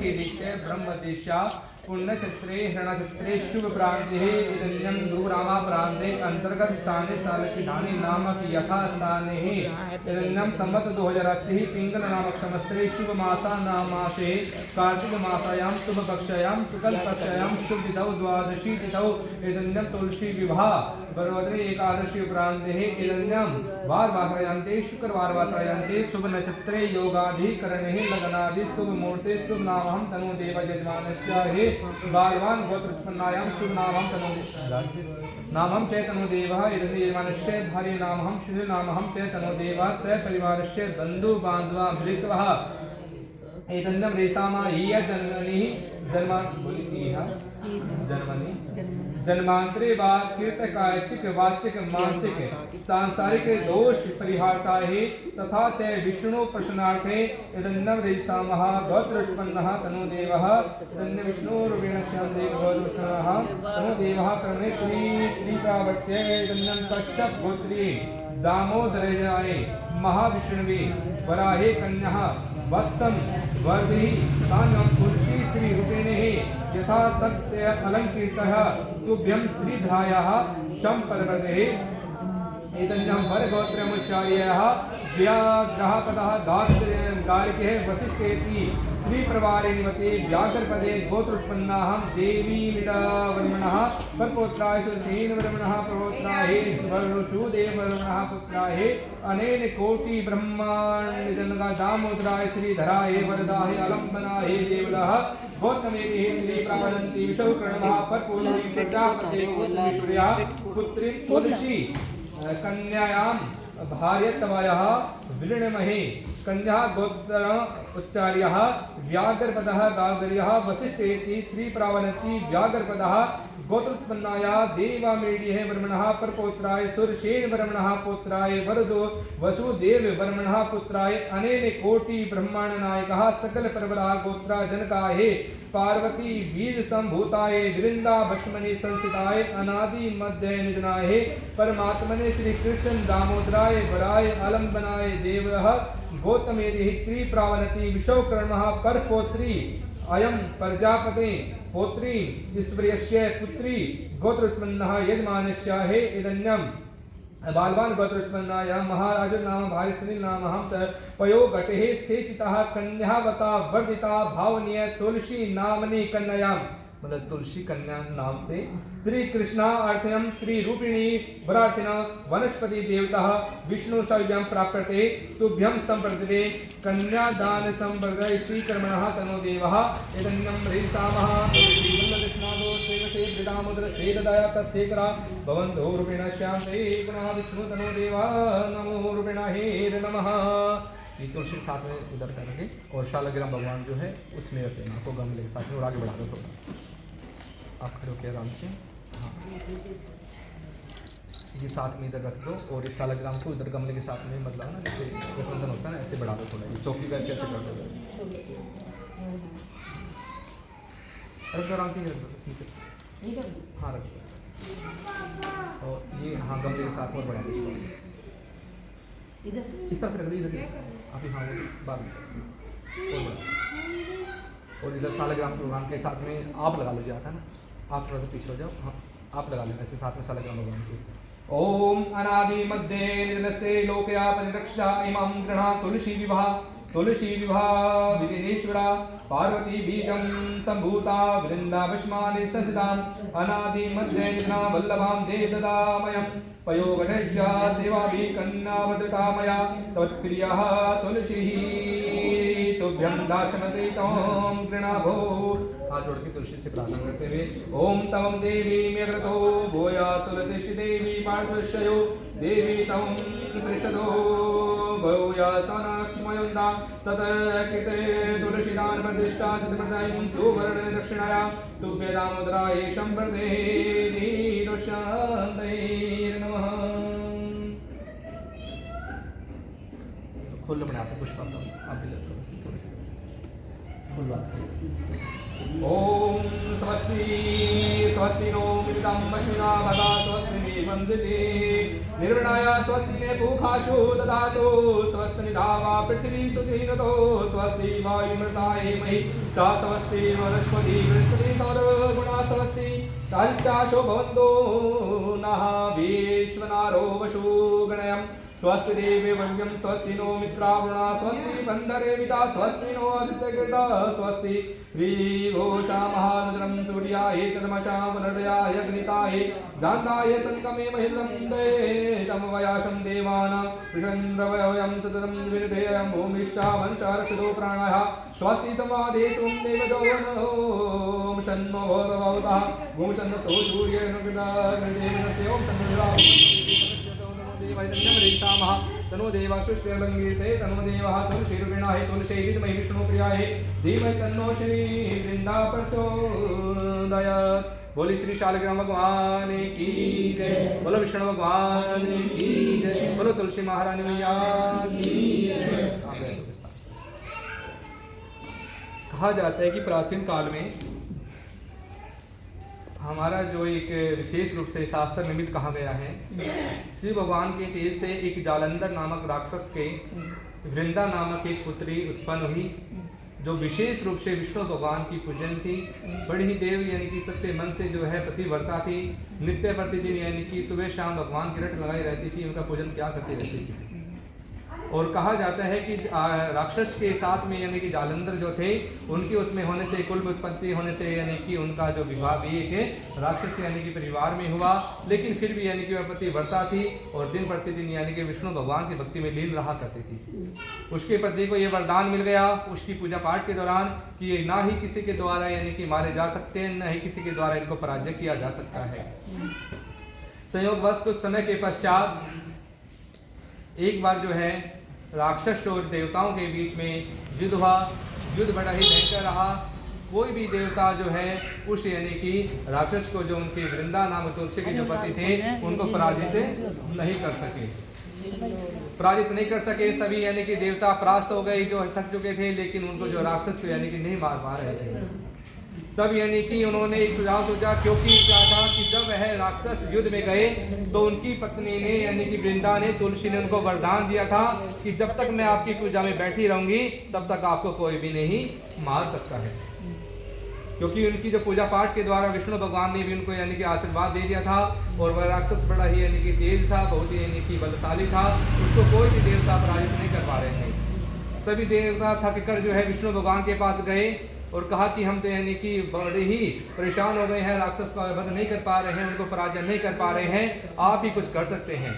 कीर्तिते ब्रह्मदेशा पुण्यक्षत्रे हरणक्षत्रे शुभ प्रांते इदन्यं गुरुरामा प्रांते अंतर्गत स्थाने सालकिधानी नामक यथा स्थाने इदन्यं संवत 2080 पिंगल नामक समस्ते शुभ मासा नामासे कार्तिक मासायां शुभ पक्षायां शुक्ल पक्षायां शुभ तिथौ द्वादशी तिथौ इदन्यं तुलसी विवाह बरोदरे एकादशी प्रांते इदन्यं वार वासरयन्ते शुक्रवार वासरयन्ते शुभ नक्षत्रे योगाधिकरणे लगनादि शुभ मुहूर्ते शुभ नामं तनु देव यजमानस्य हे बालवान गोत्रोत्पन्नायां शुभ नामं तनु नामं च तनु देवः इदं यजमानस्य भार्य नामं शुभ नामं च तनु देवः स परिवारस्य बन्धु बान्धवा भृतवः एतन्नं रेसामा हीय जन्मनि जन्मांतरे वा कीर्तकायचिक वाचिक मानसिक सांसारिक दोष परिहारताहे तथा च विष्णु प्रश्नार्थे इदन्नं रेसामः गोत्रोत्पन्नः तनुदेवः इदन्नं विष्णुरूपेण श्यामदेव गोत्रोत्पन्नः तनुदेवः कर्णे श्रीकावट्ये इदन्नं कश्यप गोत्रे दामोदराय महाविष्णवे वराहे कन्यः वत्सं वर्धि तान्यं पुरुषी श्री रूपेणे यथा सत्य अलंकृतः तुभ्यं श्रीधरायाः शं पर्वते एतन्यं वरगोत्रमुच्चार्यः व्याग्रहपदः गार्ग्यः वसिष्ठेति श्रीप्रवारिणीवते व्याघ्रपदे गोत्रोत्पन्नाहं देवी मिडावर्मणः परपोत्राय सुधेनवर्मणः प्रपोत्राय वरुषुदेववर्मणः पुत्राय अनेन कोटि ब्रह्माण्डजनका दामोदराय श्रीधराय वरदाय अलम्बनाय देवलः गौतमेति हिंदी प्रावदन्ति विशौकर्णः परपोत्री प्रजापते गोत्रमेश्वर्याः पुत्री तुलसी कन्यायां भार्यतवयः विलीनमहे कन्या गोत्र उच्चार्यः व्याघ्रपदः गागर्यः वसिष्ठेति श्रीप्रावनति व्याघ्रपदः गोत्रोत्पन्नाया देवामेढ्यः वर्मणः परपोत्राय सुरसेन वर्मणः पुत्राय वरदो वसुदेव वर्मणः पुत्राय अनेन कोटि ब्रह्मांड नायकः सकल परवरः गोत्रा जनकाय पार्वती बीज संभूताय वृंदा भस्मनि संसिताय अनादि मध्य निधनाय परमात्मने श्री कृष्ण दामोदराय वराय अलंबनाय देवः गौतमेति त्रिप्रावनति विशौकर्णः परपोत्री अयं प्रजापते पौत्री ईश्वर्यस्य पुत्री गोत्रोत्पन्नः यजमानस्य हे इदन्यं बालवान गोत्रोत्पन्नाय महाराजो नाम भार्यसुनील नाम हम पयोगटेः सेचितः कन्यावता वर्धिता भावनीय तुलसी नामनि कन्यायां मतलब तुलसी कन्या नाम से श्री कृष्णा अर्थयम श्री रूपिणी वरार्थिना वनस्पति देवता विष्णु सव्यम प्राप्यते तुभ्यं संप्रदते कन्यादान संवर्गय श्री कर्मणः तनो देवः एतन्यं रेसामः श्रीमन्नकृष्णादो सेवसे वृदामुद्र सेददाया तस्सेकरा भवन्तो रूपेण श्यामते पुनः विष्णु तनो देवा नमो रूपेण हे नमः। ये तुलसी साथ में इधर करेंगे और शालग्राम भगवान जो है उसमें रखते हैं तो गमले के साथ में और आगे बढ़ा दो थोड़ा आप खड़े होकर आराम से। हाँ ये साथ में इधर रख दो और इस शालग्राम को इधर गमले के साथ में मतलब ना जैसे गठबंधन होता है ना ऐसे बढ़ा दो थोड़ा ये चौकी करके ऐसे कर दो रख दो आराम से रख दो हाँ रख दो और ये हाँ गमले के साथ और बढ़ा दो इस तरफ रख दो इधर आप हाँ बात और इधर शालग्राम भगवान के साथ में आप लगा लो जो आता है ना आप थोड़ा सा पीछे हो जाओ हाँ आप लगा लेना ऐसे साथ में शालग्राम भगवान के ओम अनादि मध्ये निधनस्ते लोकया परिरक्षा इमां गृहा तुलसी विवाह विदिनेश्वरा पार्वती बीजं संभूता वृंदा भस्मानि संसितां अनादि मध्ये निधना वल्लभां देवददामयं पयोगणश्च सेवाभि कन्नावदतामया त्वत्प्रियः तुलसी तुभ्यं दाशमते तों गृणाभो। हाथ जोड़ के तुलसी से प्रार्थना करते हुए ओम तवं देवी मेघ्रतो भूया तुलसी देवी पार्श्वशयो देवी तवं त्रिषदो भूया सनाक्ष्मयुन्दा तत कृते तुलसीदान प्रतिष्ठा चित्रप्रदायं सुवर्ण दक्षिणाया तुभ्य दामोदराय संवर्धे नीरोशान्तये नमः। खोल लो अपने आप को पुष्प आप भी थोड़ा सा फुल बात ओम स्वस्ति स्वस्ति नो मिलितं पशुना भगा स्वस्ति वंदिते निर्विणाय स्वस्ति ने पूखाशु ददातु स्वस्ति निधावा पृथ्वी सुखीनतो स्वस्ति वायुमृताय महि सा स्वस्ति वनस्पति बृहस्पति सर्वगुणा स्वस्ति तारिचाशो भवन्तो नः विश्वनारो वशु गणयम् स्वस्ति देवे वन्यं स्वस्ति नो मित्रावरुणा स्वस्ति बन्धरे विता स्वस्ति नो आदित्यकृता स्वस्ति विघोषा महानद्रं सूर्याय तमसां वनदयाय अग्निताय दान्ताय संकमे महिन्द्रं दये तमवयाशं देवानां विषन्द्रवयं सततं विनिधेयं भूमिश्चा वंशारक्षदो प्राणः स्वस्ति संवादे स्वं देवदो ॐ शन्नो भवतः भूं शन्नो सूर्येण कृता निर्देवस्य ॐ तनो देवा सुष्ठुर्भङ्गीते तनो देवः तुलसीरूपिणाय तुलसी विद्महे विष्णुप्रियाय धीमहि तन्नो श्री वृंदा प्रचोदयात्। बोली श्री शालिग्राम भगवान की जय, बोलो विष्णु भगवान की जय, बोलो तुलसी महारानी मैया की जय। कहा जाता है कि प्राचीन काल में हमारा जो एक विशेष रूप से शास्त्र निमित्त कहा गया है, श्री भगवान के तेज से एक जालंधर नामक राक्षस के वृंदा नामक एक पुत्री उत्पन्न हुई, जो विशेष रूप से विष्णु भगवान की पूजन थी। बड़ी ही देव यानी कि सच्चे मन से जो है प्रतिव्रता थी, नित्य प्रतिदिन यानी कि सुबह शाम भगवान की रट लगाई रहती थी, उनका पूजन क्या करती रहती थी। और कहा जाता है कि राक्षस के साथ में यानी कि जालंधर जो थे, उनके उसमें होने से कुल उत्पत्ति होने से यानी कि उनका जो विवाह भी एक राक्षस यानी कि परिवार में हुआ, लेकिन फिर भी यानी कि वह पतिव्रता थी और दिन प्रतिदिन यानी कि विष्णु भगवान की भक्ति में लीन रहा करती थी। उसके पति को ये वरदान मिल गया उसकी पूजा पाठ के दौरान कि ये ना ही किसी के द्वारा यानी कि मारे जा सकते हैं, न ही किसी के द्वारा इनको पराजय किया जा सकता है। संयोगवश कुछ समय के पश्चात एक बार जो है राक्षस और देवताओं के बीच में युद्ध हुआ। युद्ध बड़ा ही भयंकर रहा। कोई भी देवता जो है उस यानी कि राक्षस को, जो उनके वृंदा नाम तुलसी के जो पति थे, उनको पराजित नहीं कर सके, पराजित नहीं कर सके। सभी यानी कि देवता परास्त हो गए जो थक चुके थे, लेकिन उनको जो राक्षस यानी कि नहीं मार पा रहे थे। तब यानी कि उन्होंने एक सुझाव सोचा, क्योंकि क्या था कि जब वह राक्षस युद्ध में गए तो उनकी पत्नी ने यानी कि वृंदा ने, तुलसी ने उनको वरदान दिया था कि जब तक मैं आपकी पूजा में बैठी रहूंगी तब तक आपको कोई भी नहीं मार सकता है। क्योंकि उनकी जो पूजा पाठ के द्वारा विष्णु भगवान ने भी उनको यानी कि आशीर्वाद दे दिया था, और वह राक्षस बड़ा ही यानी कि तेज था, बहुत ही यानी कि बलशाली था, उसको कोई भी देवता पराजित नहीं कर पा रहे थे। सभी देवता थक कर जो है विष्णु भगवान के पास गए और कहा कि हम तो यानी कि बड़े ही परेशान हो गए हैं, राक्षस का वध नहीं कर पा रहे हैं, उनको पराजय नहीं कर पा रहे हैं, आप ही कुछ कर सकते हैं।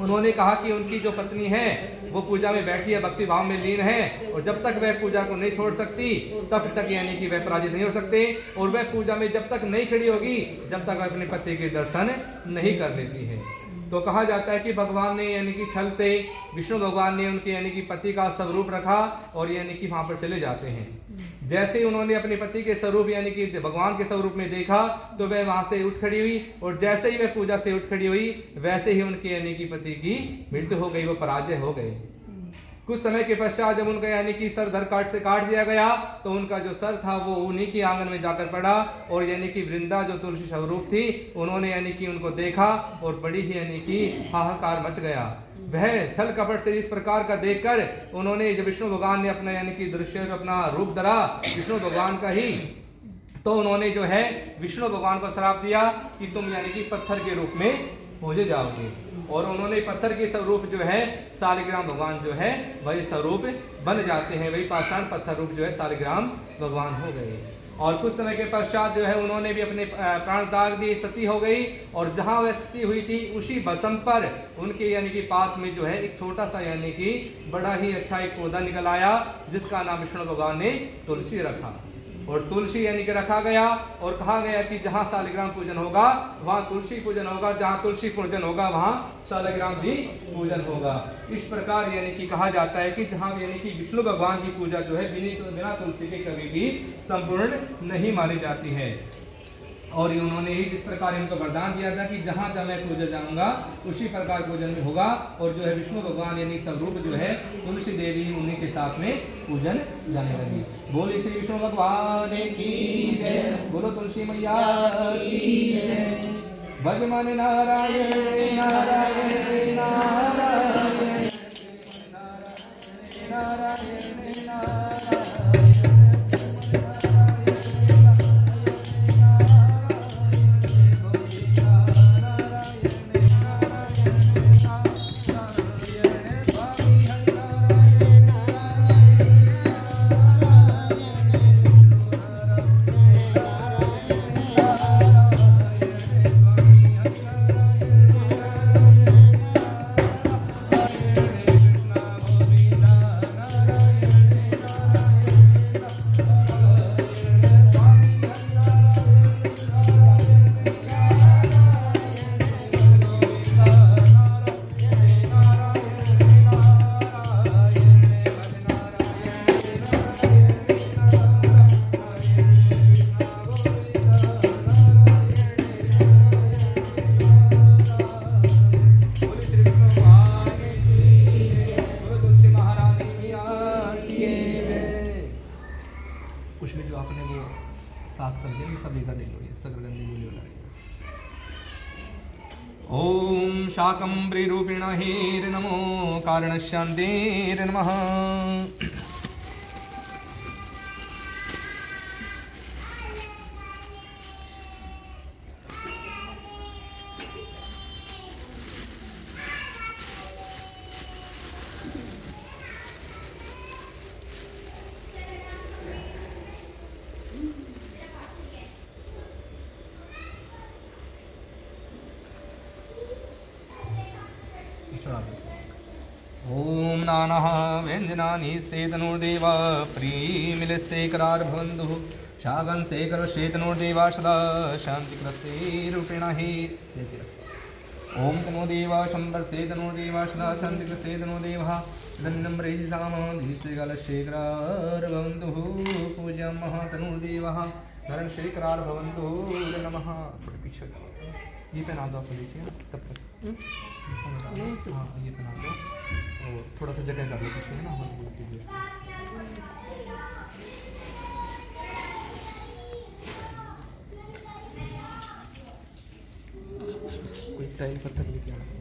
उन्होंने कहा कि उनकी जो पत्नी है वो पूजा में बैठी है, भक्ति भाव में लीन है, और जब तक वह पूजा को नहीं छोड़ सकती तब तक यानी कि वह पराजित नहीं हो सकते, और वह पूजा में जब तक नहीं खड़ी होगी जब तक वह अपने पति के दर्शन नहीं कर लेती है। तो कहा जाता है कि भगवान ने यानी कि छल से विष्णु भगवान ने उनके यानी कि पति का स्वरूप रखा और यानी कि वहां पर चले जाते हैं। जैसे ही उन्होंने अपने पति के स्वरूप यानी कि भगवान के स्वरूप में देखा तो वह वहां से उठ खड़ी हुई, और जैसे ही वह पूजा से उठ खड़ी हुई वैसे ही उनके यानी कि पति की मृत्यु हो गई, वो पराजय हो गए। कुछ समय के पश्चात जब उनका यानी कि सर धरकाट से काट दिया गया तो उनका जो सर था वो उन्हीं के आंगन में जाकर पड़ा, और यानी कि वृंदा जो तुलसी स्वरूप थी उन्होंने यानी कि उनको देखा और बड़ी ही यानी कि हाहाकार मच गया। वह छल कपट से इस प्रकार का देखकर उन्होंने, जब विष्णु भगवान ने अपना यानी कि दृश्य अपना रूप धरा विष्णु भगवान का ही, तो उन्होंने जो है विष्णु भगवान को श्राप दिया कि तुम यानी कि पत्थर के रूप में पूजे जाओगे, और उन्होंने पत्थर के स्वरूप जो है शालिग्राम भगवान जो है वही स्वरूप बन जाते हैं, वही पाषाण पत्थर रूप जो है शालिग्राम भगवान हो गए। और कुछ समय के पश्चात जो है उन्होंने भी अपने प्राण त्याग दिए, सती हो गई, और जहां वह सती हुई थी उसी भस्म पर उनके यानी कि पास में जो है एक छोटा सा यानी कि बड़ा ही अच्छा एक पौधा निकल आया, जिसका नाम विष्णु भगवान ने तुलसी रखा। और तुलसी यानी कि रखा गया, और कहा गया कि जहां शालिग्राम पूजन होगा वहां तुलसी पूजन होगा, जहां तुलसी पूजन होगा वहां शालिग्राम भी पूजन होगा। इस प्रकार यानी कि कहा जाता है कि जहां यानी कि विष्णु भगवान की पूजा जो है बिना तुलसी के कभी भी संपूर्ण नहीं मानी जाती है। और उन्होंने ही जिस प्रकार इनको वरदान दिया था कि जहां जहां मैं पूजा जाऊंगा उसी प्रकार पूजन में होगा, और जो है विष्णु भगवान यानी स्वरूप जो है तुलसी देवी उन्हीं के साथ में पूजन जाने लगी। बोले श्री विष्णु भगवान की जय, बोलो तुलसी मैया की जय। भज मन नारायण नारायण नारायण शाकंभ्रीरूपिण हेर नमो कारणशान्तेर नमः। ओम नानः व्यंजनानि सेतनुर्देव प्रीमिलस्ते करार्भवन्तु शागं सेकरश्चेतनुर्देवा सदा शान्तिकृते रूपेण हि ओम तनो देवा शंबर सेतनुर्देवा सदा शान्तिकृते तनो देवः धन्यं ब्रह्मश्रीकालशेखरार्भवन्तु पूज्यामः तनुर्देवः धरण शेखरार्भवन्तु नमः। थोड़े पीछे ये पहना दो आप लीजिए तब तक हाँ ये पहना दो और थोड़ा सा जगह कर लो पीछे है ना हमारे बोल कीजिए। कोई टाइल पत्थर लेके आना।